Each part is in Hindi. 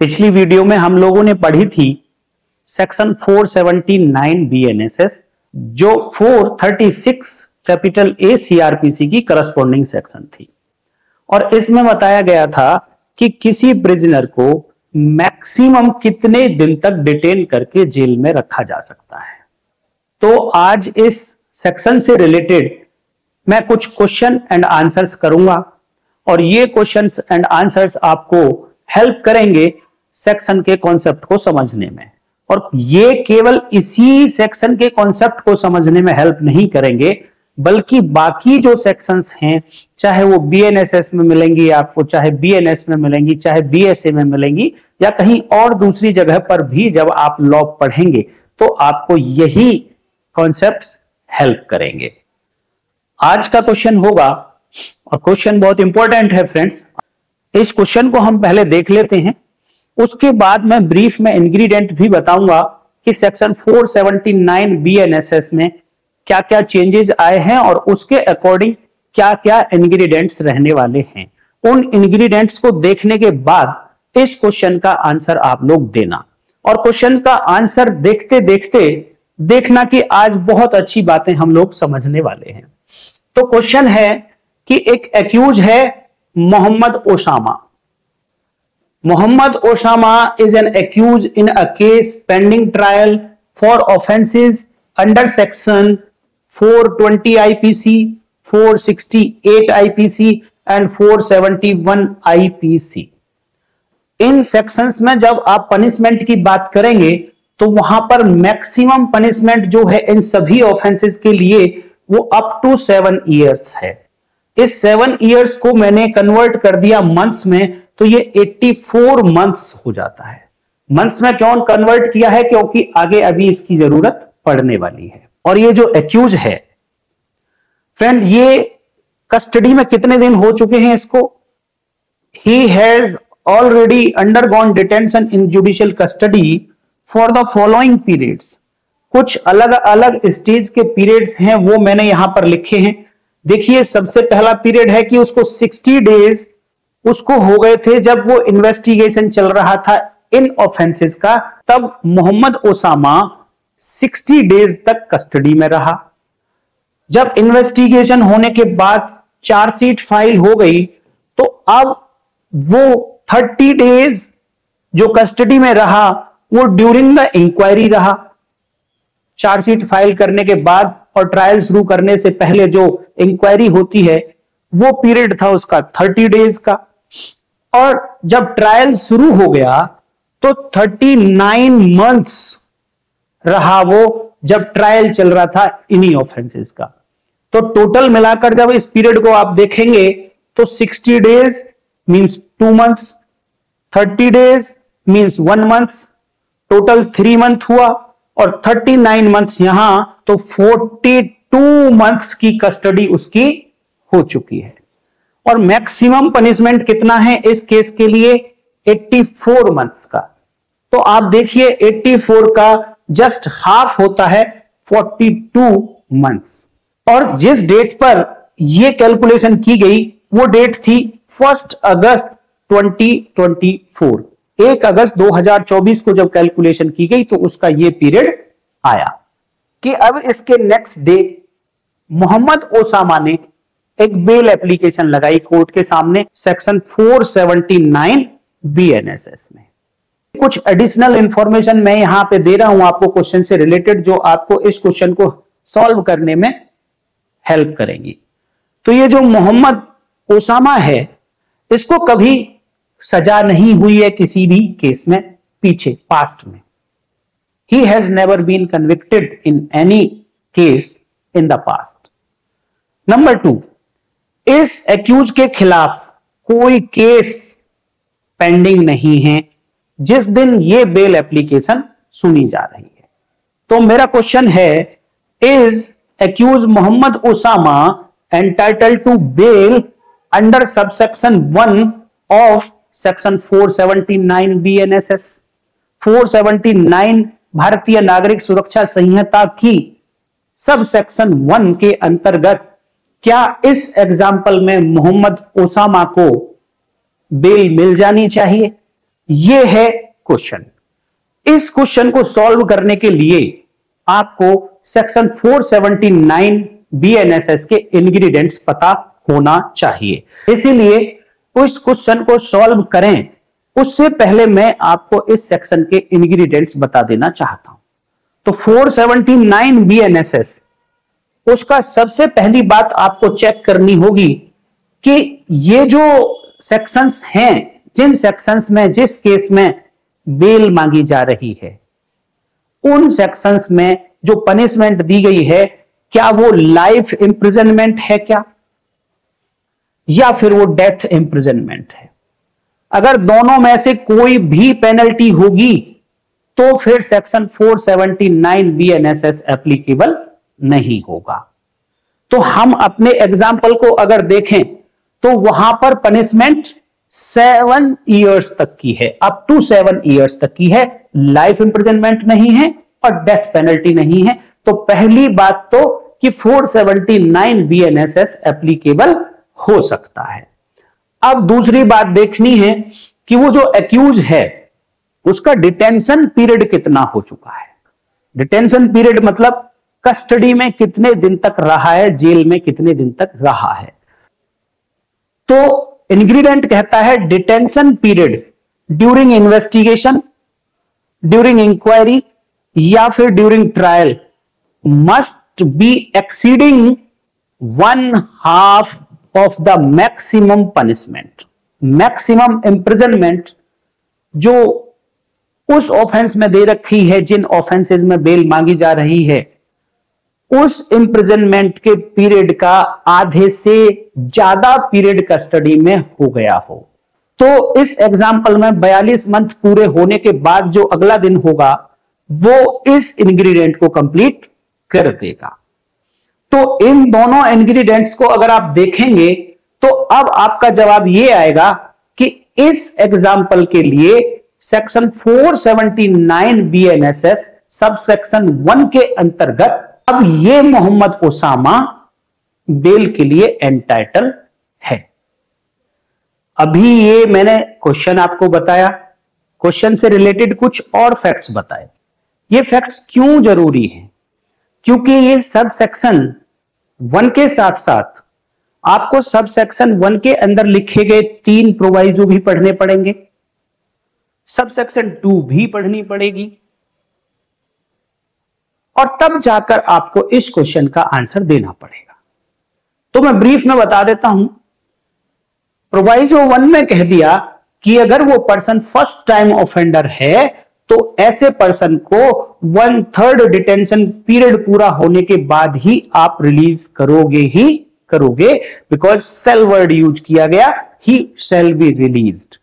पिछली वीडियो में हम लोगों ने पढ़ी थी सेक्शन 479 बीएनएसएस, जो 436 कैपिटल ए सीआरपीसी की करस्पॉन्डिंग सेक्शन थी, और इसमें बताया गया था कि किसी प्रिजनर को मैक्सिमम कितने दिन तक डिटेन करके जेल में रखा जा सकता है। तो आज इस सेक्शन से रिलेटेड मैं कुछ क्वेश्चन एंड आंसर्स करूंगा, और ये क्वेश्चंस एंड आंसर्स आपको हेल्प करेंगे सेक्शन के कॉन्सेप्ट को समझने में। और ये केवल इसी सेक्शन के कॉन्सेप्ट को समझने में हेल्प नहीं करेंगे, बल्कि बाकी जो सेक्शंस हैं, चाहे वो बीएनएसएस में मिलेंगी आपको, चाहे बीएनएस में मिलेंगी, चाहे बीएसए में मिलेंगी, या कहीं और दूसरी जगह पर भी जब आप लॉ पढ़ेंगे तो आपको यही कॉन्सेप्ट्स हेल्प करेंगे। आज का क्वेश्चन होगा, और क्वेश्चन बहुत इंपॉर्टेंट है फ्रेंड्स। इस क्वेश्चन को हम पहले देख लेते हैं, उसके बाद मैं ब्रीफ में इंग्रेडिएंट भी बताऊंगा कि सेक्शन 479 बीएनएसएस में क्या क्या चेंजेस आए हैं और उसके अकॉर्डिंग क्या क्या इंग्रेडिएंट्स रहने वाले हैं। उन इंग्रेडिएंट्स को देखने के बाद इस क्वेश्चन का आंसर आप लोग देना, और क्वेश्चन का आंसर देखते देखते देखना कि आज बहुत अच्छी बातें हम लोग समझने वाले हैं। तो क्वेश्चन है कि एक एक्यूज है Mohammad Osama. Mohammad Osama is an accused in a case pending trial for offenses under section 420 IPC, 468 IPC and 471 IPC। In sections में जब आप पनिशमेंट की बात करेंगे तो वहां पर मैक्सिमम पनिशमेंट जो है इन सभी ऑफेंसेस के लिए वो अप टू 7 इयर्स है। इस 7 इयर्स को मैंने कन्वर्ट कर दिया मंथ्स में, तो ये 84 मंथ्स हो जाता है। मंथ्स में क्यों कन्वर्ट किया है? क्योंकि आगे अभी इसकी जरूरत पड़ने वाली है। और ये जो एक्यूज है फ्रेंड, ये कस्टडी में कितने दिन हो चुके हैं इसको? He has already undergone detention in judicial custody for the following periods. कुछ अलग अलग स्टेज के पीरियड्स हैं, वो मैंने यहां पर लिखे हैं। देखिए, सबसे पहला पीरियड है कि उसको 60 डेज उसको हो गए थे जब वो इन्वेस्टिगेशन चल रहा था इन ऑफेंसेस का, तब मोहम्मद ओसामा 60 डेज तक कस्टडी में रहा। जब इन्वेस्टिगेशन होने के बाद चार्जशीट फाइल हो गई, तो अब वो 30 डेज जो कस्टडी में रहा वो ड्यूरिंग द इंक्वायरी रहा। चार्जशीट फाइल करने के बाद और ट्रायल शुरू करने से पहले जो इंक्वायरी होती है वो पीरियड था उसका 30 डेज का। और जब ट्रायल शुरू हो गया तो 39 मंथ्स रहा वो, जब ट्रायल चल रहा था इन्हीं ऑफेंसेस का। तो टोटल मिलाकर जब इस पीरियड को आप देखेंगे तो 60 days means 2 months, 30 days means 1 month, total 3 month हुआ, और 39 मंथ्स यहां, तो 42 मंथ्स की कस्टडी उसकी हो चुकी है। और मैक्सिमम पनिशमेंट कितना है इस केस के लिए? 84 मंथ्स का। तो आप देखिए 84 का जस्ट हाफ होता है 42 मंथ्स। और जिस डेट पर यह कैलकुलेशन की गई वो डेट थी 1 अगस्त 2024। 1 अगस्त 2024 को जब कैलकुलेशन की गई तो उसका यह पीरियड आया कि अब इसके नेक्स्ट डे मोहम्मद ओसामा ने एक बेल एप्लीकेशन लगाई कोर्ट के सामने सेक्शन 479 बीएनएसएस में। कुछ एडिशनल इंफॉर्मेशन मैं यहां पे दे रहा हूं आपको क्वेश्चन से रिलेटेड, जो आपको इस क्वेश्चन को सॉल्व करने में हेल्प करेंगी। तो ये जो मोहम्मद ओसामा है, इसको कभी सजा नहीं हुई है किसी भी केस में पीछे पास्ट में। He has never been convicted in any case in the past. Number 2, इस एक्यूज के खिलाफ कोई केस पेंडिंग नहीं है जिस दिन ये बेल एप्लीकेशन सुनी जा रही है। तो मेरा क्वेश्चन है, is accused Mohammad Osama entitled to bail under subsection 1 of section 479 BNSS? 479 Bharatiya Nagarik सुरक्षा संहिता की सब सेक्शन 1 के अंतर्गत क्या इस एग्जाम्पल में मोहम्मद ओसामा को बेल मिल जानी चाहिए? ये है क्वेश्चन। इस क्वेश्चन को सॉल्व करने के लिए आपको सेक्शन 479 बीएनएसएस के इंग्रेडिएंट्स पता होना चाहिए। इसीलिए उस क्वेश्चन को सॉल्व करें उससे पहले मैं आपको इस सेक्शन के इंग्रेडिएंट्स बता देना चाहता हूं। तो 479 बीएनएसएस, उसका सबसे पहली बात आपको चेक करनी होगी कि ये जो सेक्शंस हैं, जिन सेक्शंस में जिस केस में बेल मांगी जा रही है, उन सेक्शंस में जो पनिशमेंट दी गई है, क्या वो लाइफ इंप्रिजनमेंट है क्या, या फिर वो डेथ इंप्रिजनमेंट है। अगर दोनों में से कोई भी पेनल्टी होगी तो फिर सेक्शन 479 बीएनएसएस एप्लीकेबल नहीं होगा। तो हम अपने एग्जाम्पल को अगर देखें तो वहां पर पनिशमेंट 7 इयर्स तक की है, अप टू 7 इयर्स तक की है, लाइफ इंप्रिजनमेंट नहीं है और डेथ पेनल्टी नहीं है। तो पहली बात तो कि 479 बीएनएसएस एप्लीकेबल हो सकता है। अब दूसरी बात देखनी है कि वो जो एक्यूज है उसका डिटेंशन पीरियड कितना हो चुका है। डिटेंशन पीरियड मतलब कस्टडी में कितने दिन तक रहा है, जेल में कितने दिन तक रहा है। तो इंग्रेडिएंट कहता है detention period during investigation, during inquiry या फिर during trial must be exceeding 1/2 of the maximum punishment. Maximum imprisonment जो उस ऑफेंस में दे रखी है, जिन ऑफेंसेस में बेल मांगी जा रही है, उस इंप्रिजनमेंट के पीरियड का आधे से ज्यादा पीरियड कस्टडी में हो गया हो। तो इस एग्जाम्पल में 42 मंथ पूरे होने के बाद जो अगला दिन होगा वो इस इंग्रेडिएंट को कंप्लीट कर देगा। तो इन दोनों इंग्रेडिएंट्स को अगर आप देखेंगे तो अब आपका जवाब ये आएगा कि इस एग्जाम्पल के लिए सेक्शन 479 बीएनएसएस सब सेक्शन 1 के अंतर्गत अब ये मोहम्मद ओसामा बेल के लिए एंटाइटल है। अभी ये मैंने क्वेश्चन आपको बताया, क्वेश्चन से रिलेटेड कुछ और फैक्ट्स बताए। ये फैक्ट्स क्यों जरूरी हैं? क्योंकि ये सब सेक्शन 1 के साथ साथ आपको सब सेक्शन 1 के अंदर लिखे गए 3 प्रोवाइजो भी पढ़ने पड़ेंगे, सब सेक्शन 2 भी पढ़नी पड़ेगी, और तब जाकर आपको इस क्वेश्चन का आंसर देना पड़ेगा। तो मैं ब्रीफ में बता देता हूं। प्रोवाइजो 1 में कह दिया कि अगर वो पर्सन फर्स्ट टाइम ऑफेंडर है तो ऐसे पर्सन को 1/3 डिटेंशन पीरियड पूरा होने के बाद ही आप रिलीज करोगे, बिकॉज सेल वर्ड यूज किया गया, ही शैल बी रिलीज्ड।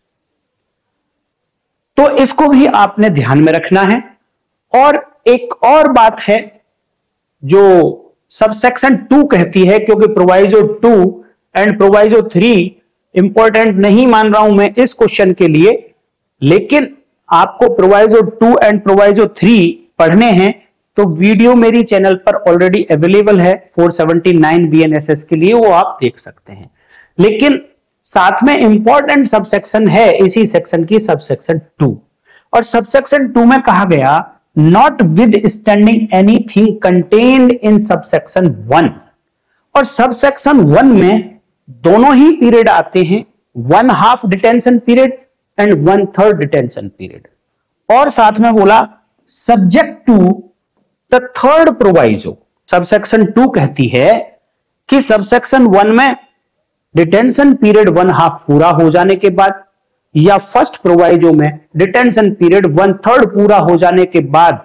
तो इसको भी आपने ध्यान में रखना है। और एक और बात है जो सबसेक्शन 2 कहती है, क्योंकि प्रोवाइजो 2 एंड प्रोवाइजो 3 इंपॉर्टेंट नहीं मान रहा हूं मैं इस क्वेश्चन के लिए, लेकिन आपको प्रोवाइजो 2 एंड प्रोवाइजो 3 पढ़ने हैं तो वीडियो मेरी चैनल पर ऑलरेडी अवेलेबल है 479 बीएनएसएस के लिए, वो आप देख सकते हैं। लेकिन साथ में इंपॉर्टेंट सबसेक्शन है इसी सेक्शन की, सबसेक्शन 2। और सबसेक्शन 2 में कहा गया not with standing anything contained in subsection 1। और सबसेक्शन 1 में दोनों ही पीरियड आते हैं, 1/2 detention period and 1/3 detention period. और साथ में बोला subject to the third proviso. Subsection 2 कहती है कि सबसेक्शन 1 में डिटेंशन पीरियड 1/2 पूरा हो जाने के बाद, या फर्स्ट प्रोवाइजो में डिटेंशन पीरियड 1/3 पूरा हो जाने के बाद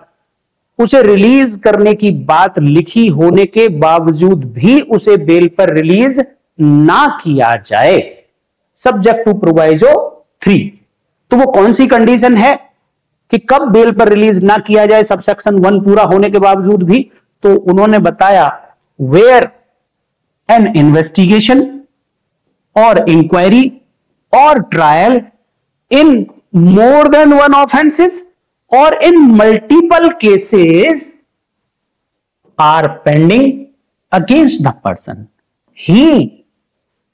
उसे रिलीज करने की बात लिखी होने के बावजूद भी उसे बेल पर रिलीज ना किया जाए, सब्जेक्ट टू प्रोवाइजो 3। तो वो कौन सी कंडीशन है कि कब बेल पर रिलीज ना किया जाए सबसेक्शन 1 पूरा होने के बावजूद भी? तो उन्होंने बताया वेयर एन इन्वेस्टिगेशन और इंक्वायरी और trial in more than one offenses or in multiple cases are pending against the person, he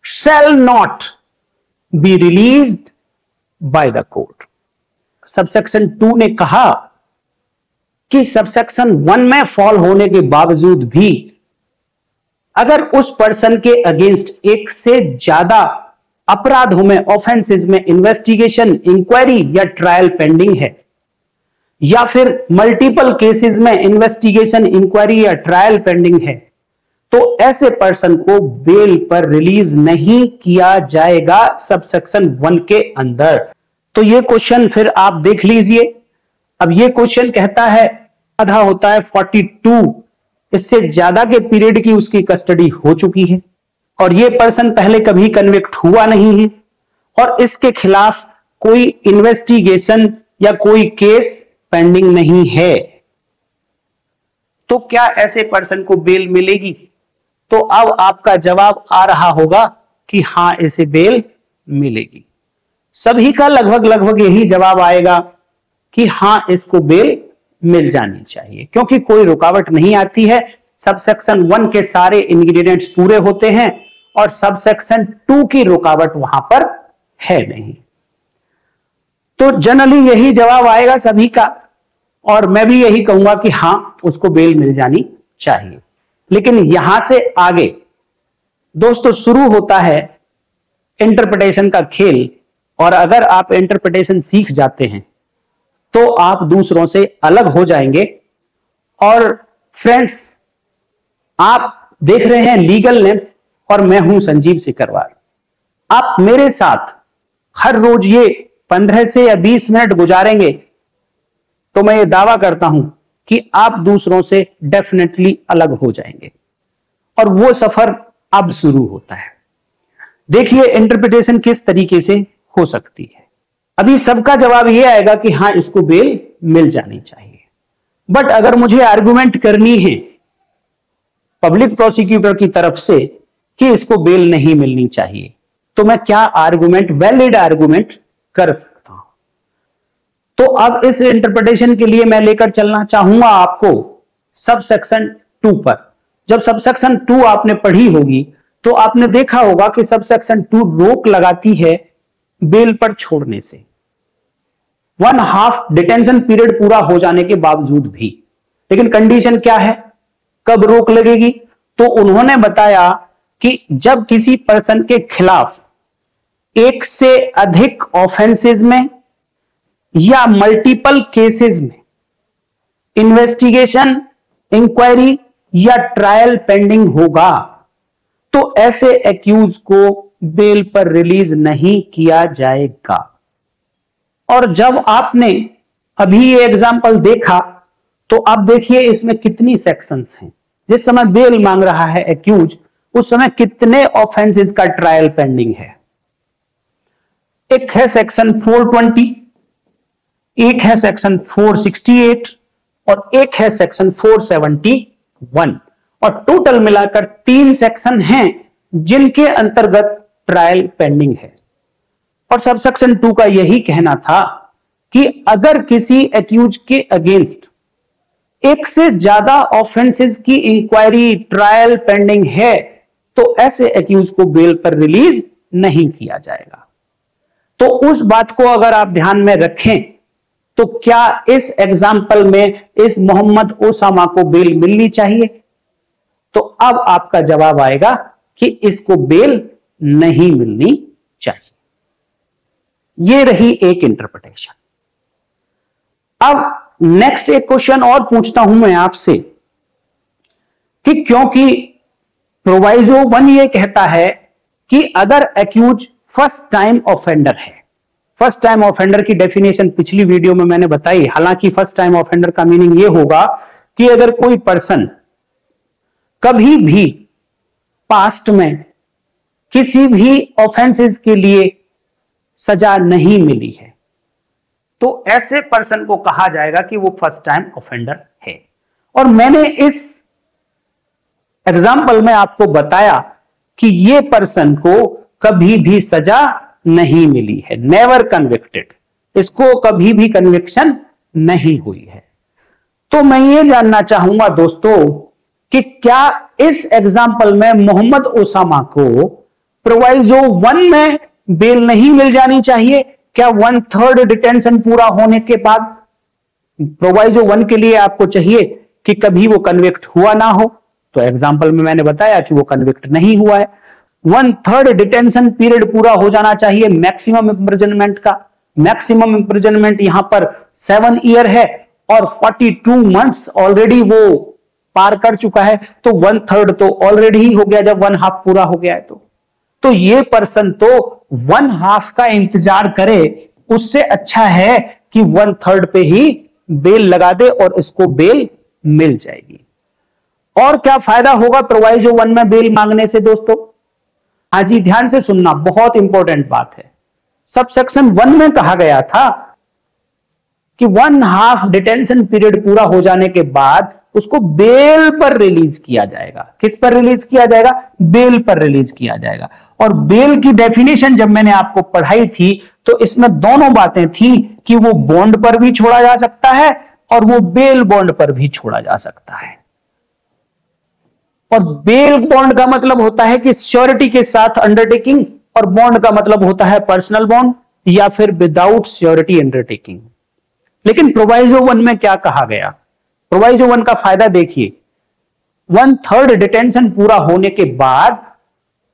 shall not be released by the court. Subsection 2 ने कहा कि सबसेक्शन 1 में फॉल होने के बावजूद भी अगर उस पर्सन के अगेंस्ट एक से ज्यादा अपराधों में, ऑफेंसेस में इन्वेस्टिगेशन, इंक्वायरी या ट्रायल पेंडिंग है, या फिर मल्टीपल केसेस में इन्वेस्टिगेशन, इंक्वायरी या ट्रायल पेंडिंग है, तो ऐसे पर्सन को बेल पर रिलीज नहीं किया जाएगा सबसेक्शन 1 के अंदर। तो ये क्वेश्चन फिर आप देख लीजिए। अब ये क्वेश्चन कहता है आधा होता है 42, इससे ज्यादा के पीरियड की उसकी कस्टडी हो चुकी है और ये पर्सन पहले कभी कन्विक्ट हुआ नहीं है और इसके खिलाफ कोई इन्वेस्टिगेशन या कोई केस पेंडिंग नहीं है, तो क्या ऐसे पर्सन को बेल मिलेगी? तो अब आपका जवाब आ रहा होगा कि हां, इसे बेल मिलेगी। सभी का लगभग यही जवाब आएगा कि हां, इसको बेल मिल जानी चाहिए, क्योंकि कोई रुकावट नहीं आती है। सबसेक्शन 1 के सारे इंग्रेडिएंट्स पूरे होते हैं और सबसेक्शन 2 की रुकावट वहां पर है नहीं। तो जनरली यही जवाब आएगा सभी का और मैं भी यही कहूंगा कि हां, उसको बेल मिल जानी चाहिए। लेकिन यहां से आगे दोस्तों शुरू होता है इंटरप्रिटेशन का खेल, और अगर आप इंटरप्रिटेशन सीख जाते हैं तो आप दूसरों से अलग हो जाएंगे। और फ्रेंड्स, आप देख रहे हैं लीगल नेम और मैं हूं संजीव सिकरवार। आप मेरे साथ हर रोज ये 15 से या 20 मिनट गुजारेंगे तो मैं ये दावा करता हूं कि आप दूसरों से डेफिनेटली अलग हो जाएंगे और वो सफर अब शुरू होता है। देखिए इंटरप्रिटेशन किस तरीके से हो सकती है। अभी सबका जवाब ये आएगा कि हां, इसको बेल मिल जानी चाहिए। बट अगर मुझे आर्गुमेंट करनी है पब्लिक प्रोसिक्यूटर की तरफ से कि इसको बेल नहीं मिलनी चाहिए, तो मैं क्या आर्गुमेंट, वैलिड आर्गुमेंट कर सकता हूं? तो अब इस इंटरप्रिटेशन के लिए मैं लेकर चलना चाहूंगा आपको सबसेक्शन 2 पर। जब सबसेक्शन 2 आपने पढ़ी होगी तो आपने देखा होगा कि सबसेक्शन 2 रोक लगाती है बेल पर छोड़ने से 1/2 डिटेंशन पीरियड पूरा हो जाने के बावजूद भी। लेकिन कंडीशन क्या है, कब रोक लगेगी? तो उन्होंने बताया कि जब किसी पर्सन के खिलाफ एक से अधिक ऑफेंसेस में या मल्टीपल केसेस में इन्वेस्टिगेशन, इंक्वायरी या ट्रायल पेंडिंग होगा तो ऐसे एक्यूज को बेल पर रिलीज नहीं किया जाएगा। और जब आपने अभी ये एग्जाम्पल देखा तो आप देखिए इसमें कितनी सेक्शंस हैं। जिस समय बेल मांग रहा है एक्यूज, उस समय कितने ऑफेंसेस का ट्रायल पेंडिंग है। एक है सेक्शन 420, एक है सेक्शन 468 और एक है सेक्शन 471, और टोटल मिलाकर 3 सेक्शन हैं जिनके अंतर्गत ट्रायल पेंडिंग है। और सबसेक्शन 2 का यही कहना था कि अगर किसी एक्यूज के अगेंस्ट एक से ज्यादा ऑफेंसेस की इंक्वायरी, ट्रायल पेंडिंग है तो ऐसे एक्यूज को बेल पर रिलीज नहीं किया जाएगा। तो उस बात को अगर आप ध्यान में रखें तो क्या इस एग्जाम्पल में इस मोहम्मद ओसामा को बेल मिलनी चाहिए? तो अब आपका जवाब आएगा कि इसको बेल नहीं मिलनी चाहिए। ये रही एक इंटरप्रिटेशन। अब नेक्स्ट एक क्वेश्चन और पूछता हूं मैं आपसे कि क्योंकि प्रोवाइजो 1 ये कहता है कि अगर एक्यूज फर्स्ट टाइम ऑफेंडर है, फर्स्ट टाइम ऑफेंडर की डेफिनेशन पिछली वीडियो में मैंने बताई। हालांकि फर्स्ट टाइम ऑफेंडर का मीनिंग ये होगा कि अगर कोई पर्सन कभी भी पास्ट में किसी भी ऑफेंसेस के लिए सजा नहीं मिली है तो ऐसे पर्सन को कहा जाएगा कि वो फर्स्ट टाइम ऑफेंडर है। और मैंने इस एग्जाम्पल में आपको बताया कि ये पर्सन को कभी भी सजा नहीं मिली है, नेवर कन्विक्टेड, इसको कभी भी कन्विक्शन नहीं हुई है। तो मैं ये जानना चाहूंगा दोस्तों कि क्या इस एग्जाम्पल में मोहम्मद ओसामा को प्रोवाइजो 1 में बेल नहीं मिल जानी चाहिए क्या 1/3 डिटेंशन पूरा होने के बाद प्रोवाइजो 1 के लिए आपको चाहिए कि कभी वो कन्विक्ट हुआ ना हो? तो एग्जाम्पल में मैंने बताया कि वो कन्विक्ट नहीं हुआ है। 1/3 डिटेंशन पीरियड पूरा हो जाना चाहिए मैक्सिमम इंप्रिजनमेंट का। मैक्सिमम इंप्रिजनमेंट यहां पर 7 ईयर है और 42 मंथ्स ऑलरेडी वो पार कर चुका है, तो 1/3 तो ऑलरेडी ही हो गया जब 1/2 पूरा हो गया है। तो ये पर्सन तो 1/2 का इंतजार करे, उससे अच्छा है कि 1/3 पे ही बेल लगा दे और इसको बेल मिल जाएगी। और क्या फायदा होगा प्रोवाइजो 1 में बेल मांगने से दोस्तों? हाँ जी, ध्यान से सुनना, बहुत इंपॉर्टेंट बात है। सब सेक्शन 1 में कहा गया था कि 1/2 डिटेंशन पीरियड पूरा हो जाने के बाद उसको बेल पर रिलीज किया जाएगा। किस पर रिलीज किया जाएगा? बेल पर रिलीज किया जाएगा। और बेल की डेफिनेशन जब मैंने आपको पढ़ाई थी तो इसमें दोनों बातें थी कि वो बॉन्ड पर भी छोड़ा जा सकता है और वो बेल बॉन्ड पर भी छोड़ा जा सकता है। और बेल बॉन्ड का मतलब होता है कि श्योरिटी के साथ अंडरटेकिंग, और बॉन्ड का मतलब होता है पर्सनल बॉन्ड या फिर विदाउट श्योरिटी अंडरटेकिंग। लेकिन प्रोवाइजो 1 में क्या कहा गया? प्रोवाइजो 1 का फायदा देखिए, 1/3 डिटेंशन पूरा होने के बाद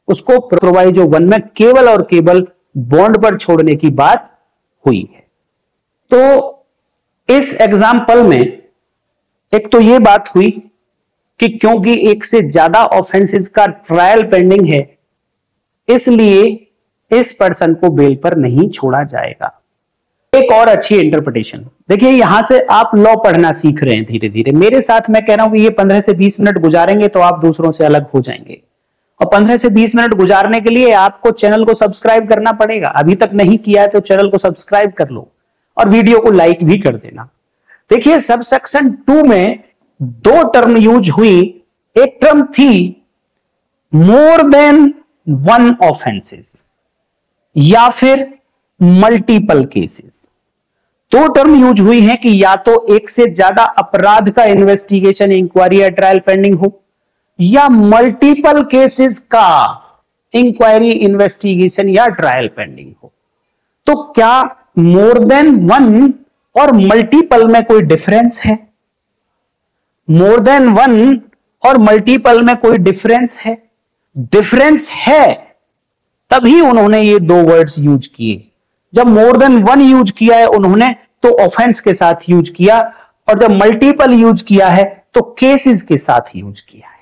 उसको प्रोवाइजो 1 में केवल और केवल बॉन्ड पर छोड़ने की बात हुई है। तो इस एग्जाम्पल में एक तो यह बात हुई कि क्योंकि एक से ज्यादा ऑफेंसेस का ट्रायल पेंडिंग है, इसलिए इस पर्सन को बेल पर नहीं छोड़ा जाएगा। एक और अच्छी इंटरप्रिटेशन देखिए, यहां से आप लॉ पढ़ना सीख रहे हैं धीरे धीरे। मेरे साथ मैं कह रहा हूं कि ये 15 से 20 मिनट गुजारेंगे तो आप दूसरों से अलग हो जाएंगे। और 15 से 20 मिनट गुजारने के लिए आपको चैनल को सब्सक्राइब करना पड़ेगा। अभी तक नहीं किया है तो चैनल को सब्सक्राइब कर लो और वीडियो को लाइक भी कर देना। देखिए, सब सेक्शन 2 में 2 टर्म यूज हुई। एक टर्म थी मोर देन 1 ऑफेंसेस या फिर मल्टीपल केसेस। 2 टर्म यूज हुई हैं कि या तो एक से ज्यादा अपराध का इन्वेस्टिगेशन, इंक्वायरी या ट्रायल पेंडिंग हो, या मल्टीपल केसेस का इंक्वायरी, इन्वेस्टिगेशन या ट्रायल पेंडिंग हो। तो क्या मोर देन 1 और मल्टीपल में कोई डिफरेंस है? मोर देन 1 और मल्टीपल में कोई डिफरेंस है? डिफरेंस है, तभी उन्होंने ये 2 वर्ड्स यूज किए। जब मोर देन 1 यूज किया है उन्होंने तो ऑफेंस के साथ यूज किया, और जब मल्टीपल यूज किया है तो केसेस के साथ यूज किया है।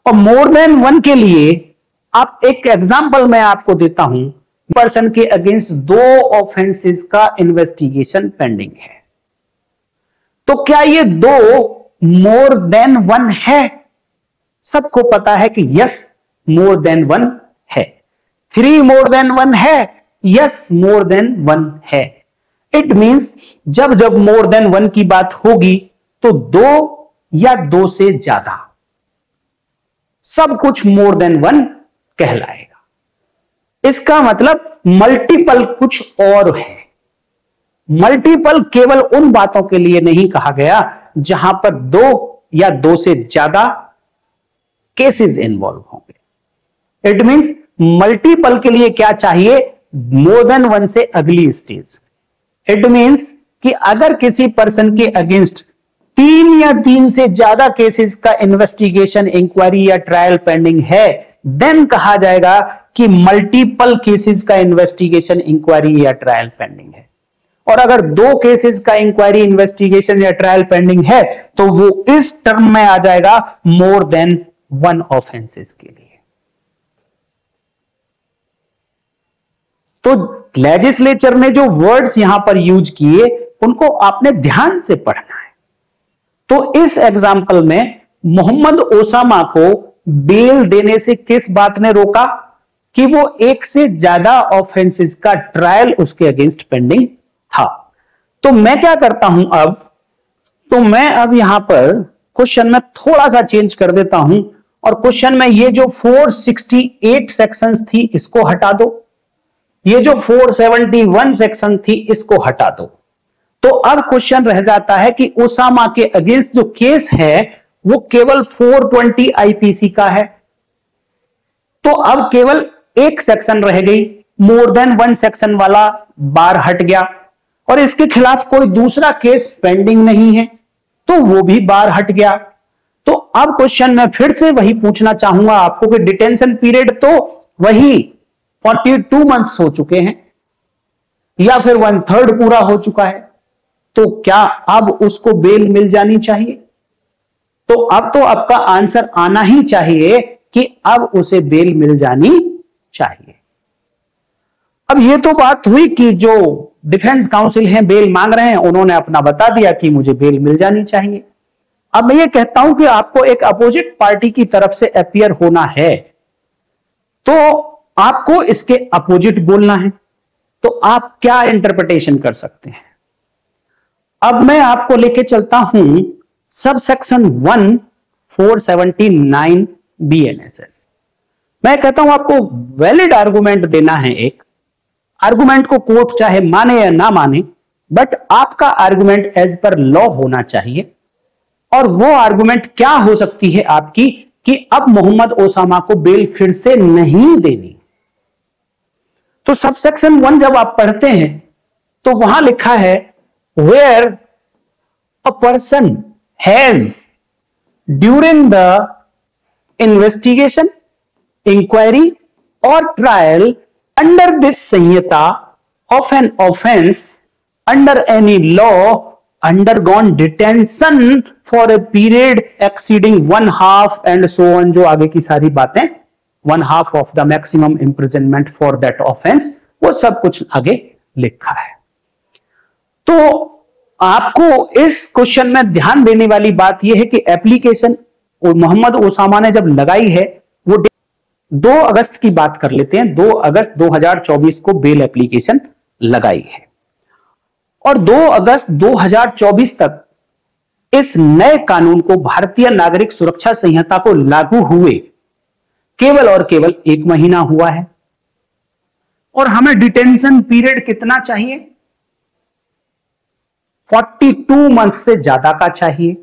और मोर देन 1 के लिए आप एक एग्जांपल मैं आपको देता हूं। पर्सन के अगेंस्ट 2 ऑफेंसेस का इन्वेस्टिगेशन पेंडिंग है, तो क्या ये 2 मोर देन 1 है? सबको पता है कि यस, मोर देन 1 है। 3 मोर देन 1 है? यस, मोर देन 1 है। इट मींस जब जब मोर देन 1 की बात होगी तो 2 या 2 से ज्यादा, सब कुछ मोर देन 1 कहलाएगा। इसका मतलब मल्टीपल कुछ और है। मल्टीपल केवल उन बातों के लिए नहीं कहा गया जहां पर 2 या 2 से ज्यादा केसेस इन्वॉल्व होंगे। इट मींस मल्टीपल के लिए क्या चाहिए? मोर देन 1 से अगली स्टेज। इट मींस कि अगर किसी पर्सन के अगेंस्ट 3 या 3 से ज्यादा केसेस का इन्वेस्टिगेशन, इंक्वायरी या ट्रायल पेंडिंग है, देन कहा जाएगा कि मल्टीपल केसेस का इन्वेस्टिगेशन, इंक्वायरी या ट्रायल पेंडिंग है। और अगर 2 केसेस का इंक्वायरी, इन्वेस्टिगेशन या ट्रायल पेंडिंग है तो वो इस टर्म में आ जाएगा मोर देन 1 ऑफेंसेस के लिए। तो लेजिस्लेचर ने जो वर्ड्स यहां पर यूज किए उनको आपने ध्यान से पढ़ना है। तो इस एग्जाम्पल में मोहम्मद ओसामा को बेल देने से किस बात ने रोका? कि वो 1 से ज्यादा ऑफेंसेस का ट्रायल उसके अगेंस्ट पेंडिंग था। तो मैं क्या करता हूं अब? तो मैं अब यहां पर क्वेश्चन में थोड़ा सा चेंज कर देता हूं और क्वेश्चन में ये जो 468 सेक्शंस थी इसको हटा दो, ये जो 471 सेक्शन थी इसको हटा दो। तो अब क्वेश्चन रह जाता है कि ओसामा के अगेंस्ट जो केस है वो केवल 420 आईपीसी का है। तो अब केवल एक सेक्शन रह गई, मोर देन 1 सेक्शन वाला बार हट गया और इसके खिलाफ कोई दूसरा केस पेंडिंग नहीं है तो वो भी बार हट गया। तो अब क्वेश्चन में फिर से वही पूछना चाहूंगा आपको कि डिटेंशन पीरियड तो वही 42 मंथ्स हो चुके हैं या फिर 1/3 पूरा हो चुका है, तो क्या अब उसको बेल मिल जानी चाहिए? तो अब तो आपका आंसर आना ही चाहिए कि अब उसे बेल मिल जानी चाहिए। अब ये तो बात हुई कि जो डिफेंस काउंसिल हैं बेल मांग रहे हैं, उन्होंने अपना बता दिया कि मुझे बेल मिल जानी चाहिए। अब मैं ये कहता हूं कि आपको एक अपोजिट पार्टी की तरफ से अपीयर होना है तो आपको इसके अपोजिट बोलना है, तो आप क्या इंटरप्रिटेशन कर सकते हैं? अब मैं आपको लेके चलता हूं सब सेक्शन 1 479 बीएनएसएस। मैं कहता हूं आपको वैलिड आर्गुमेंट देना है। एक आर्गुमेंट को कोर्ट चाहे माने या ना माने, बट आपका आर्गुमेंट एज पर लॉ होना चाहिए। और वो आर्गुमेंट क्या हो सकती है आपकी कि अब मोहम्मद ओसामा को बेल फिर से नहीं देनी। तो सबसेक्शन 1 जब आप पढ़ते हैं तो वहां लिखा है where a person has during the investigation, inquiry और trial under this Sanhita of an offence under any law undergone detention for a period exceeding 1/2 and so on, जो आगे की सारी बातें 1/2 of the maximum imprisonment for that offense, वो सब कुछ आगे लिखा है। तो आपको इस क्वेश्चन में ध्यान देने वाली बात यह है कि एप्लीकेशन मोहम्मद ओसामा ने जब लगाई है वो 2 अगस्त की बात कर लेते हैं। 2 अगस्त 2024 को बेल एप्लीकेशन लगाई है और 2 अगस्त 2024 तक इस नए कानून को, भारतीय नागरिक सुरक्षा संहिता को लागू हुए केवल और केवल 1 महीना हुआ है और हमें डिटेंशन पीरियड कितना चाहिए? 42 मंथ से ज्यादा का चाहिए।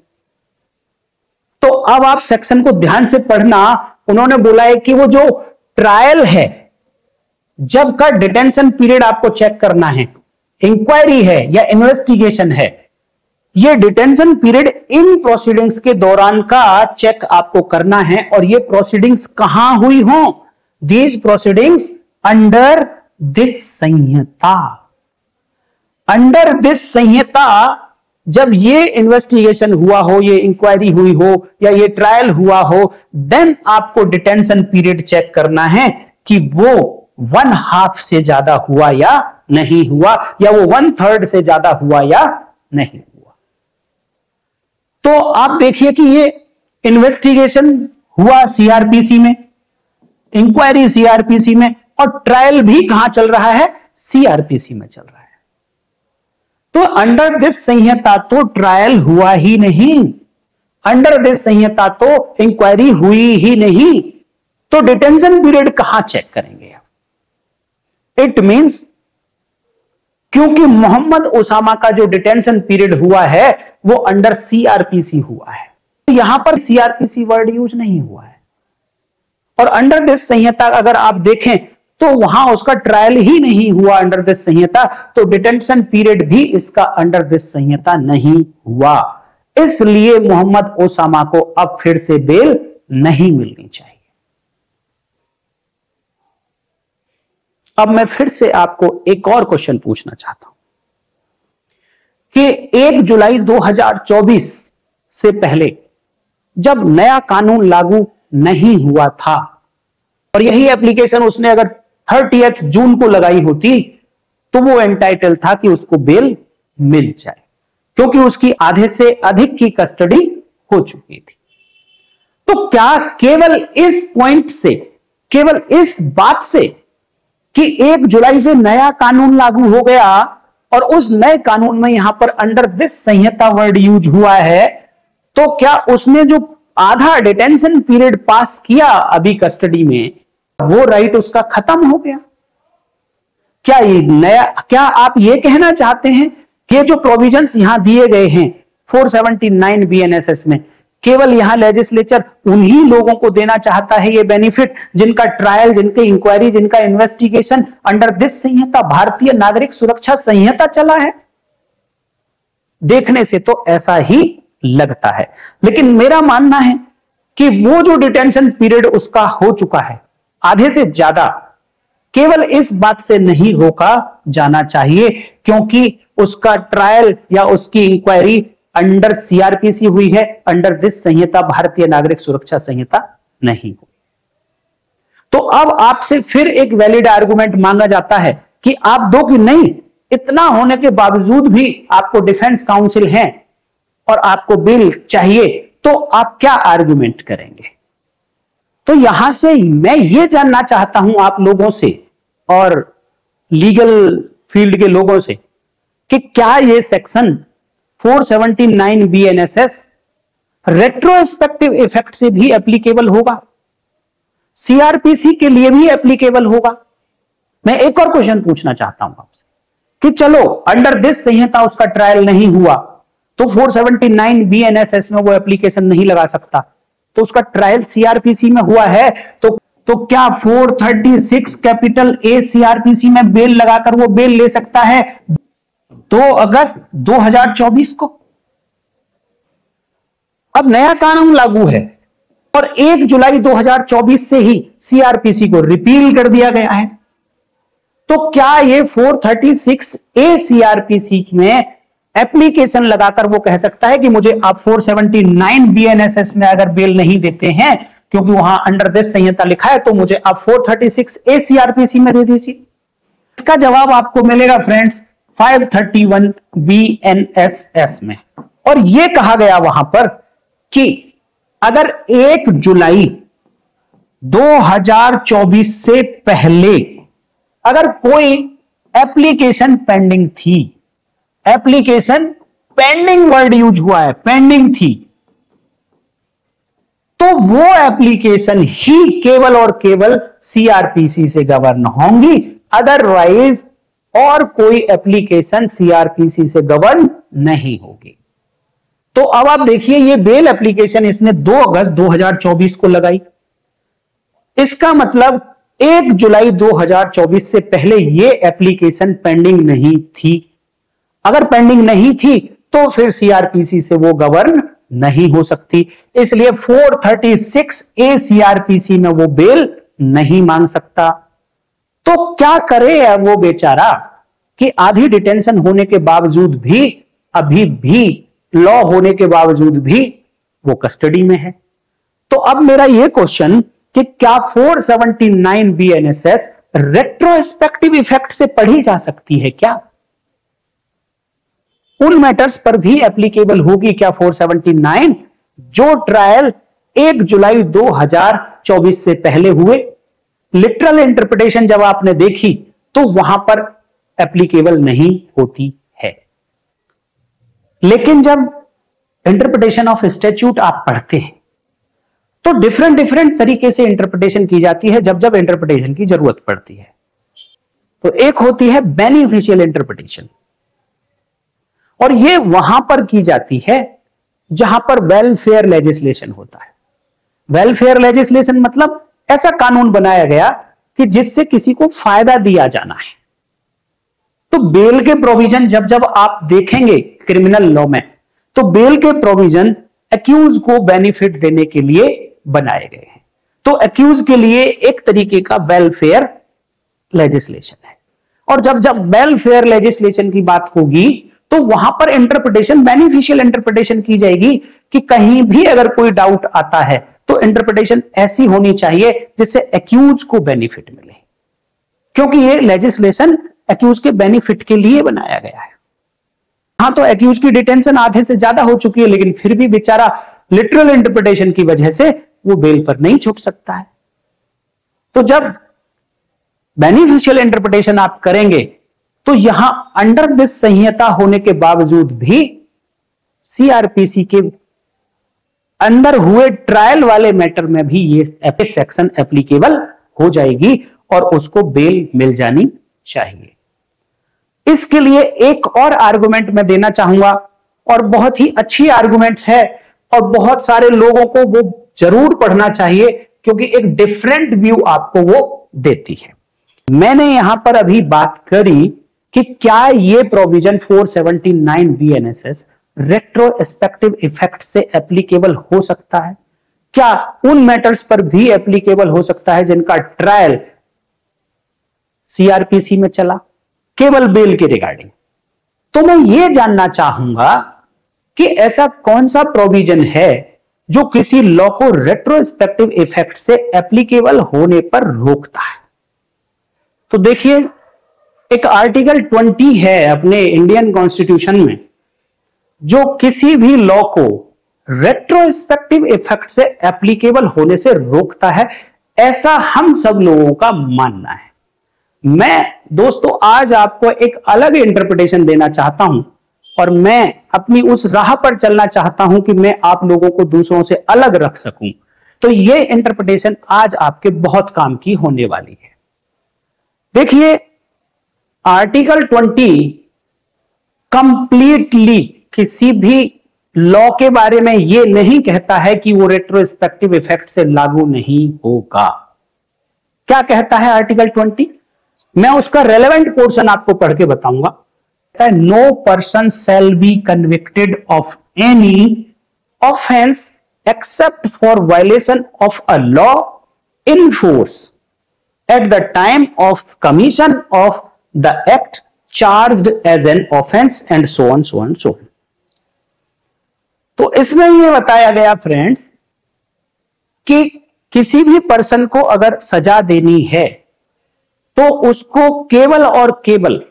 तो अब आप सेक्शन को ध्यान से पढ़ना। उन्होंने बोला है कि वो जो ट्रायल है जब का डिटेंशन पीरियड आपको चेक करना है, इंक्वायरी है या इन्वेस्टिगेशन है, ये डिटेंशन पीरियड इन प्रोसीडिंग्स के दौरान का चेक आपको करना है। और ये प्रोसीडिंग्स कहां हुई हो? These proceedings under this Sanhita. Under this Sanhita जब ये इन्वेस्टिगेशन हुआ हो, ये इंक्वायरी हुई हो या ये ट्रायल हुआ हो, देन आपको डिटेंशन पीरियड चेक करना है कि वो 1/2 से ज्यादा हुआ या नहीं हुआ, या वो 1/3 से ज्यादा हुआ या नहीं हुआ। तो आप देखिए कि ये इन्वेस्टिगेशन हुआ सीआरपीसी में, इंक्वायरी सीआरपीसी में, और ट्रायल भी कहां चल रहा है? सीआरपीसी में चल रहा है। तो अंडर दिस संहिता तो ट्रायल हुआ ही नहीं, अंडर दिस संहिता तो इंक्वायरी हुई ही नहीं, तो डिटेंशन पीरियड कहां चेक करेंगे? इट मींस क्योंकि मोहम्मद ओसामा का जो डिटेंशन पीरियड हुआ है वो अंडर सीआरपीसी हुआ है, तो यहां पर सीआरपीसी वर्ड यूज नहीं हुआ है। और अंडर दिस संहिता अगर आप देखें तो वहां उसका ट्रायल ही नहीं हुआ अंडर दिस संहिता, तो डिटेंशन पीरियड भी इसका अंडर दिस संहिता नहीं हुआ। इसलिए मोहम्मद ओसामा को अब फिर से बेल नहीं मिलनी चाहिए। अब मैं फिर से आपको एक और क्वेश्चन पूछना चाहता हूं कि 1 जुलाई 2024 से पहले जब नया कानून लागू नहीं हुआ था और यही एप्लीकेशन उसने अगर 30 जून को लगाई होती तो वो एंटाइटल था कि उसको बेल मिल जाए, क्योंकि उसकी आधे से अधिक की कस्टडी हो चुकी थी। तो क्या केवल इस पॉइंट से, केवल इस बात से कि 1 जुलाई से नया कानून लागू हो गया और उस नए कानून में यहां पर under this Samhita word use हुआ है, तो क्या उसने जो आधा डिटेंशन पीरियड पास किया अभी कस्टडी में, वो राइट उसका खत्म हो गया? क्या ये नया, क्या आप ये कहना चाहते हैं कि जो प्रोविजंस यहां दिए गए हैं 479 बीएनएसएस में, केवल यहां लेजिस्लेचर उन्हीं लोगों को देना चाहता है ये बेनिफिट जिनका ट्रायल, जिनके इंक्वायरी, जिनका इन्वेस्टिगेशन अंडर दिस संहिता, भारतीय नागरिक सुरक्षा संहिता चला है। देखने से तो ऐसा ही लगता है, लेकिन मेरा मानना है कि वो जो डिटेंशन पीरियड उसका हो चुका है आधे से ज्यादा, केवल इस बात से नहीं रोका जाना चाहिए क्योंकि उसका ट्रायल या उसकी इंक्वायरी अंडर सीआरपीसी हुई है, अंडर दिस संहिता, भारतीय नागरिक सुरक्षा संहिता नहीं हुई। तो अब आपसे फिर एक वैलिड आर्गुमेंट मांगा जाता है कि आप दो कि नहीं, इतना होने के बावजूद भी आपको डिफेंस काउंसिल है और आपको बिल चाहिए, तो आप क्या आर्गुमेंट करेंगे? तो यहां से मैं ये जानना चाहता हूं आप लोगों से और लीगल फील्ड के लोगों से कि क्या ये सेक्शन 479 बीएनएसएस रेट्रोस्पेक्टिव इफेक्ट से भी एप्लीकेबल होगा, सीआरपीसी के लिए भी एप्लीकेबल होगा? मैं एक और क्वेश्चन पूछना चाहता हूं आपसे कि चलो अंडर दिस संहिता उसका ट्रायल नहीं हुआ तो 479 बीएनएसएस में वो एप्लीकेशन नहीं लगा सकता, तो उसका ट्रायल सीआरपीसी में हुआ है, तो क्या 436 कैपिटल ए सीआरपीसी में बेल लगाकर वो बेल ले सकता है 2 अगस्त 2024 को? अब नया कानून लागू है और 1 जुलाई 2024 से ही सीआरपीसी को रिपील कर दिया गया है, तो क्या ये 436 ए सीआरपीसी में एप्लीकेशन लगाकर वो कह सकता है कि मुझे आप 479 बीएनएसएस में अगर बेल नहीं देते हैं क्योंकि वहां अंडर दिस संहिता लिखा है, तो मुझे आप 436 ए सीआरपीसी में दे दीजिए? इसका जवाब आपको मिलेगा फ्रेंड्स 531 बीएनएसएस में, और यह कहा गया वहां पर कि अगर 1 जुलाई 2024 से पहले अगर कोई एप्लीकेशन पेंडिंग थी, एप्लीकेशन पेंडिंग वर्ड यूज हुआ है, पेंडिंग थी, तो वो एप्लीकेशन ही केवल और केवल सीआरपीसी से गवर्न होंगी, अदरवाइज और कोई एप्लीकेशन सीआरपीसी से गवर्न नहीं होगी। तो अब आप देखिए ये बेल एप्लीकेशन इसने 2 अगस्त 2024 को लगाई, इसका मतलब 1 जुलाई 2024 से पहले ये एप्लीकेशन पेंडिंग नहीं थी। अगर पेंडिंग नहीं थी तो फिर सीआरपीसी से वो गवर्न नहीं हो सकती, इसलिए 436 ए सीआरपीसी में वो बेल नहीं मांग सकता। तो क्या करे वो बेचारा कि आधी डिटेंशन होने के बावजूद भी, अभी भी लॉ होने के बावजूद भी वो कस्टडी में है। तो अब मेरा ये क्वेश्चन कि क्या 479 बीएनएसएस रेट्रोस्पेक्टिव इफेक्ट से पढ़ी जा सकती है क्या? उन मैटर्स पर भी एप्लीकेबल होगी क्या 479 जो ट्रायल 1 जुलाई 2024 से पहले हुए? लिटरल इंटरप्रिटेशन जब आपने देखी तो वहां पर एप्लीकेबल नहीं होती है, लेकिन जब इंटरप्रिटेशन ऑफ स्टैट्यूट आप पढ़ते हैं तो डिफरेंट तरीके से इंटरप्रिटेशन की जाती है जब जब इंटरप्रिटेशन की जरूरत पड़ती है। तो एक होती है बेनिफिशियल इंटरप्रिटेशन, और ये वहां पर की जाती है जहां पर वेलफेयर लेजिस्लेशन होता है। वेलफेयर लेजिस्लेशन मतलब ऐसा कानून बनाया गया कि जिससे किसी को फायदा दिया जाना है। तो बेल के प्रोविजन जब जब आप देखेंगे क्रिमिनल लॉ में, तो बेल के प्रोविजन एक्यूज को बेनिफिट देने के लिए बनाए गए हैं। तो एक्यूज के लिए एक तरीके का वेलफेयर लेजिस्लेशन है, और जब जब वेलफेयर लेजिस्लेशन की बात होगी तो वहां पर इंटरप्रिटेशन बेनिफिशियल इंटरप्रिटेशन की जाएगी कि कहीं भी अगर कोई डाउट आता है तो इंटरप्रिटेशन ऐसी होनी चाहिए जिससे एक्यूज को बेनिफिट मिले, क्योंकि ये लेजिस्लेशन एक्यूज के बेनिफिट के लिए बनाया गया है। हां, तो एक्यूज की डिटेंशन आधे से ज्यादा हो चुकी है, लेकिन फिर भी बेचारा लिटरल इंटरप्रिटेशन की वजह से वो बेल पर नहीं छूट सकता है। तो जब बेनिफिशियल इंटरप्रिटेशन आप करेंगे तो यहां अंडर दिस संहिता होने के बावजूद भी सीआरपीसी के अंदर हुए ट्रायल वाले मैटर में भी ये सेक्शन एप्लीकेबल हो जाएगी और उसको बेल मिल जानी चाहिए। इसके लिए एक और आर्गुमेंट मैं देना चाहूंगा, और बहुत ही अच्छी आर्गुमेंट है, और बहुत सारे लोगों को वो जरूर पढ़ना चाहिए क्योंकि एक डिफरेंट व्यू आपको वो देती है। मैंने यहां पर अभी बात करी कि क्या ये प्रोविजन 479 बीएनएसएस रेट्रोस्पेक्टिव इफेक्ट से एप्लीकेबल हो सकता है, क्या उन मैटर्स पर भी एप्लीकेबल हो सकता है जिनका ट्रायल सीआरपीसी में चला, केवल बेल के रिगार्डिंग। तो मैं ये जानना चाहूंगा कि ऐसा कौन सा प्रोविजन है जो किसी लॉ को रेट्रोस्पेक्टिव इफेक्ट से एप्लीकेबल होने पर रोकता है। तो देखिए, एक आर्टिकल 20 है अपने इंडियन कॉन्स्टिट्यूशन में जो किसी भी लॉ को रेट्रोस्पेक्टिव इफेक्ट से एप्लीकेबल होने से रोकता है, ऐसा हम सब लोगों का मानना है। मैं दोस्तों आज आपको एक अलग इंटरप्रिटेशन देना चाहता हूं और मैं अपनी उस राह पर चलना चाहता हूं कि मैं आप लोगों को दूसरों से अलग रख सकूं। तो यह इंटरप्रिटेशन आज आपके बहुत काम की होने वाली है। देखिए, आर्टिकल 20 कंप्लीटली किसी भी लॉ के बारे में यह नहीं कहता है कि वो रेट्रोस्पेक्टिव इफेक्ट से लागू नहीं होगा। क्या कहता है आर्टिकल 20? मैं उसका रेलेवेंट पोर्शन आपको पढ़ के बताऊंगा। कहता है, no person shall be convicted of any offence except for violation of a law in force at the time of commission of the act charged as an offense and so on so on so on। तो इसमें यह बताया गया फ्रेंड्स कि किसी भी पर्सन को अगर सजा देनी है तो उसको केवल और केवल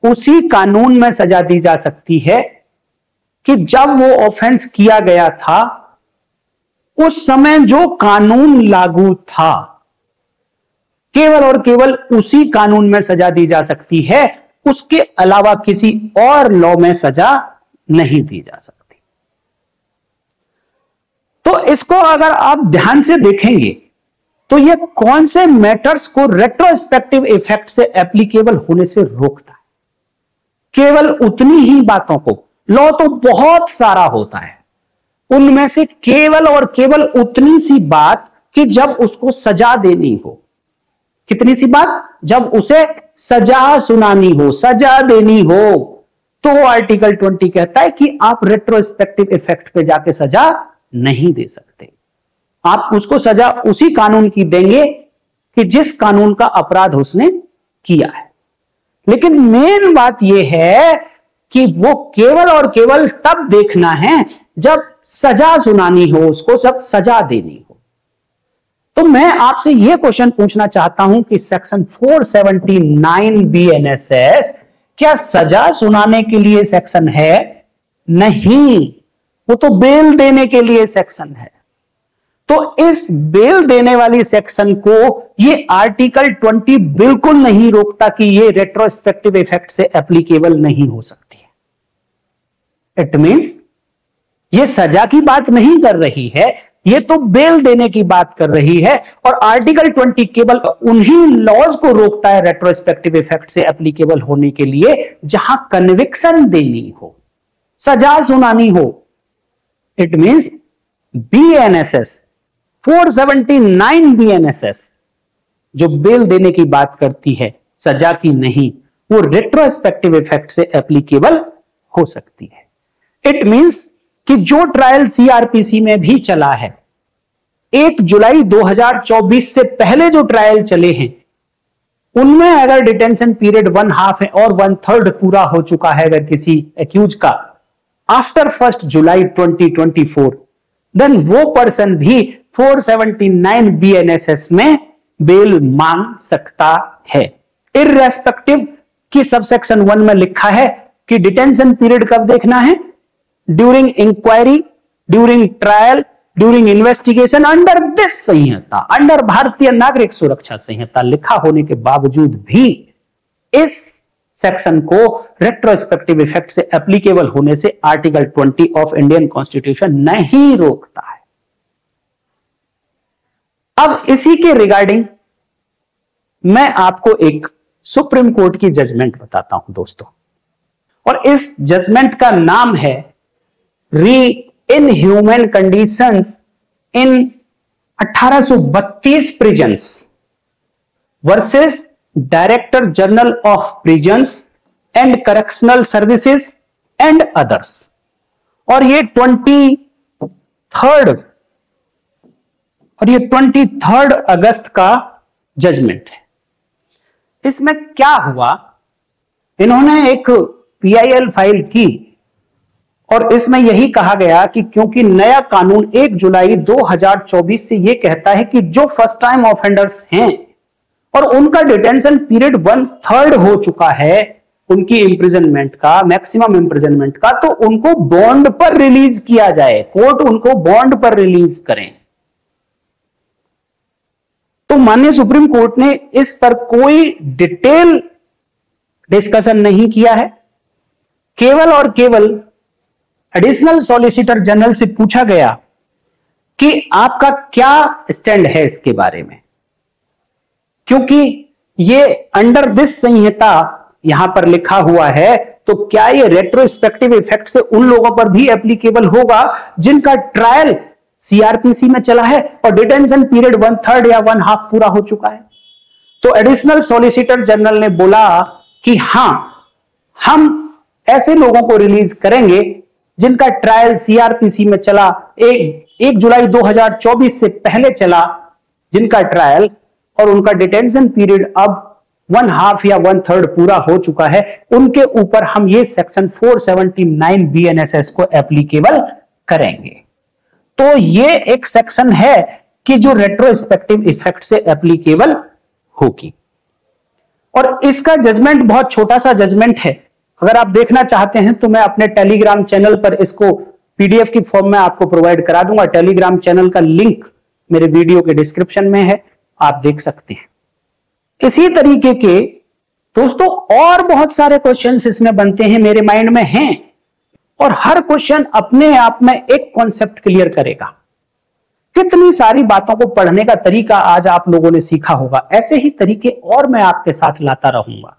उसी कानून में सजा दी जा सकती है कि जब वो ऑफेंस किया गया था उस समय जो कानून लागू था, केवल और केवल उसी कानून में सजा दी जा सकती है, उसके अलावा किसी और लॉ में सजा नहीं दी जा सकती। तो इसको अगर आप ध्यान से देखेंगे तो ये कौन से मैटर्स को रेट्रोस्पेक्टिव इफेक्ट से एप्लीकेबल होने से रोकता है? केवल उतनी ही बातों को। लॉ तो बहुत सारा होता है, उनमें से केवल और केवल उतनी सी बात कि जब उसको सजा देनी हो। कितनी सी बात? जब उसे सजा सुनानी हो, सजा देनी हो, तो आर्टिकल 20 कहता है कि आप रेट्रोस्पेक्टिव इफेक्ट पे जाके सजा नहीं दे सकते। आप उसको सजा उसी कानून की देंगे कि जिस कानून का अपराध उसने किया है। लेकिन मेन बात यह है कि वो केवल और केवल तब देखना है जब सजा सुनानी हो, उसको सब सजा देनी हो। तो मैं आपसे यह क्वेश्चन पूछना चाहता हूं कि सेक्शन 479 बीएनएसएस क्या सजा सुनाने के लिए सेक्शन है? नहीं, वो तो बेल देने के लिए सेक्शन है। तो इस बेल देने वाली सेक्शन को ये आर्टिकल 20 बिल्कुल नहीं रोकता कि ये रेट्रोस्पेक्टिव इफेक्ट से एप्लीकेबल नहीं हो सकती है। इट मींस ये सजा की बात नहीं कर रही है, ये तो बेल देने की बात कर रही है। और आर्टिकल 20 केवल उन्हीं लॉज को रोकता है रेट्रोस्पेक्टिव इफेक्ट से एप्लीकेबल होने के लिए जहां कन्विक्शन देनी हो, सजा सुनानी हो। इट मींस बीएनएसएस 479 बीएनएसएस जो बेल देने की बात करती है, सजा की नहीं, वो रेट्रोस्पेक्टिव इफेक्ट से एप्लीकेबल हो सकती है। इट मींस कि जो ट्रायल सीआरपीसी में भी चला है, 1 जुलाई 2024 से पहले जो ट्रायल चले हैं, उनमें अगर डिटेंशन पीरियड 1/2 है और 1/3 पूरा हो चुका है अगर किसी एक्यूज का आफ्टर 1 जुलाई 2024, देन वो पर्सन भी 479 बीएनएसएस में बेल मांग सकता है। इररेस्पेक्टिव कि सबसेक्शन 1 में लिखा है कि डिटेंशन पीरियड कब देखना है? During inquiry, during trial, during investigation under this Sanhita, under Bharatiya Nagarik सुरक्षा संहिता लिखा होने के बावजूद भी इस सेक्शन को रेट्रोस्पेक्टिव इफेक्ट से एप्लीकेबल होने से आर्टिकल 20 ऑफ इंडियन कॉन्स्टिट्यूशन नहीं रोकता है। अब इसी के रिगार्डिंग मैं आपको एक सुप्रीम कोर्ट की जजमेंट बताता हूं दोस्तों, और इस जजमेंट का नाम है री in human conditions in 1832 prisons versus director general of prisons and correctional services and others. और ये 23 अगस्त का जजमेंट है। इसमें क्या हुआ, इन्होंने एक PIL फाइल की और इसमें यही कहा गया कि क्योंकि नया कानून 1 जुलाई 2024 से यह कहता है कि जो फर्स्ट टाइम ऑफेंडर्स हैं और उनका डिटेंशन पीरियड 1/3 हो चुका है उनकी इंप्रिजनमेंट का, मैक्सिमम इंप्रिजनमेंट का, तो उनको बॉन्ड पर रिलीज किया जाए, कोर्ट उनको बॉन्ड पर रिलीज करें। तो माननीय सुप्रीम कोर्ट ने इस पर कोई डिटेल डिस्कशन नहीं किया है। केवल और केवल एडिशनल सॉलिसिटर जनरल से पूछा गया कि आपका क्या स्टैंड है इसके बारे में, क्योंकि ये अंडर दिस संहिता यहां पर लिखा हुआ है, तो क्या ये रेट्रोस्पेक्टिव इफेक्ट से उन लोगों पर भी एप्लीकेबल होगा जिनका ट्रायल CRPC में चला है और डिटेंशन पीरियड 1/3 या 1/2 पूरा हो चुका है। तो एडिशनल सॉलिसिटर जनरल ने बोला कि हां, हम ऐसे लोगों को रिलीज करेंगे जिनका ट्रायल CRPC में चला, 1 जुलाई 2024 से पहले चला, जिनका ट्रायल और उनका डिटेंशन पीरियड अब 1/2 या 1/3 पूरा हो चुका है, उनके ऊपर हम ये सेक्शन 479 BNSS को एप्लीकेबल करेंगे। तो ये एक सेक्शन है कि जो रेट्रोस्पेक्टिव इफेक्ट से एप्लीकेबल होगी। और इसका जजमेंट बहुत छोटा सा जजमेंट है। अगर आप देखना चाहते हैं तो मैं अपने टेलीग्राम चैनल पर इसको PDF की फॉर्म में आपको प्रोवाइड करा दूंगा। टेलीग्राम चैनल का लिंक मेरे वीडियो के डिस्क्रिप्शन में है, आप देख सकते हैं। इसी तरीके के दोस्तों और बहुत सारे क्वेश्चंस इसमें बनते हैं, मेरे माइंड में हैं, और हर क्वेश्चन अपने आप में एक कॉन्सेप्ट क्लियर करेगा। कितनी सारी बातों को पढ़ने का तरीका आज आप लोगों ने सीखा होगा, ऐसे ही तरीके और मैं आपके साथ लाता रहूंगा,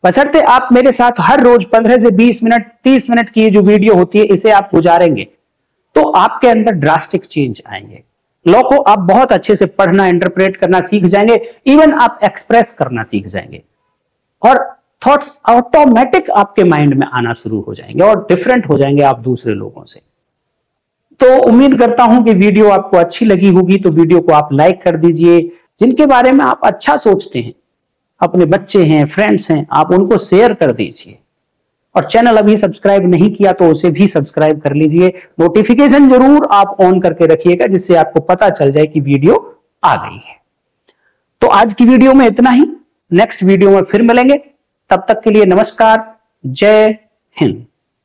बशर्ते आप मेरे साथ हर रोज 15 से 20 मिनट 30 मिनट की ये जो वीडियो होती है इसे आप गुजारेंगे तो आपके अंदर ड्रास्टिक चेंज आएंगे। लॉ को आप बहुत अच्छे से पढ़ना, इंटरप्रेट करना सीख जाएंगे, इवन आप एक्सप्रेस करना सीख जाएंगे और थॉट्स ऑटोमेटिक आपके माइंड में आना शुरू हो जाएंगे और डिफरेंट हो जाएंगे आप दूसरे लोगों से। तो उम्मीद करता हूं कि वीडियो आपको अच्छी लगी होगी, तो वीडियो को आप लाइक कर दीजिए। जिनके बारे में आप अच्छा सोचते हैं, अपने बच्चे हैं, फ्रेंड्स हैं, आप उनको शेयर कर दीजिए। और चैनल अभी सब्सक्राइब नहीं किया तो उसे भी सब्सक्राइब कर लीजिए। नोटिफिकेशन जरूर आप ऑन करके रखिएगा जिससे आपको पता चल जाए कि वीडियो आ गई है। तो आज की वीडियो में इतना ही, नेक्स्ट वीडियो में फिर मिलेंगे। तब तक के लिए नमस्कार, जय हिंद।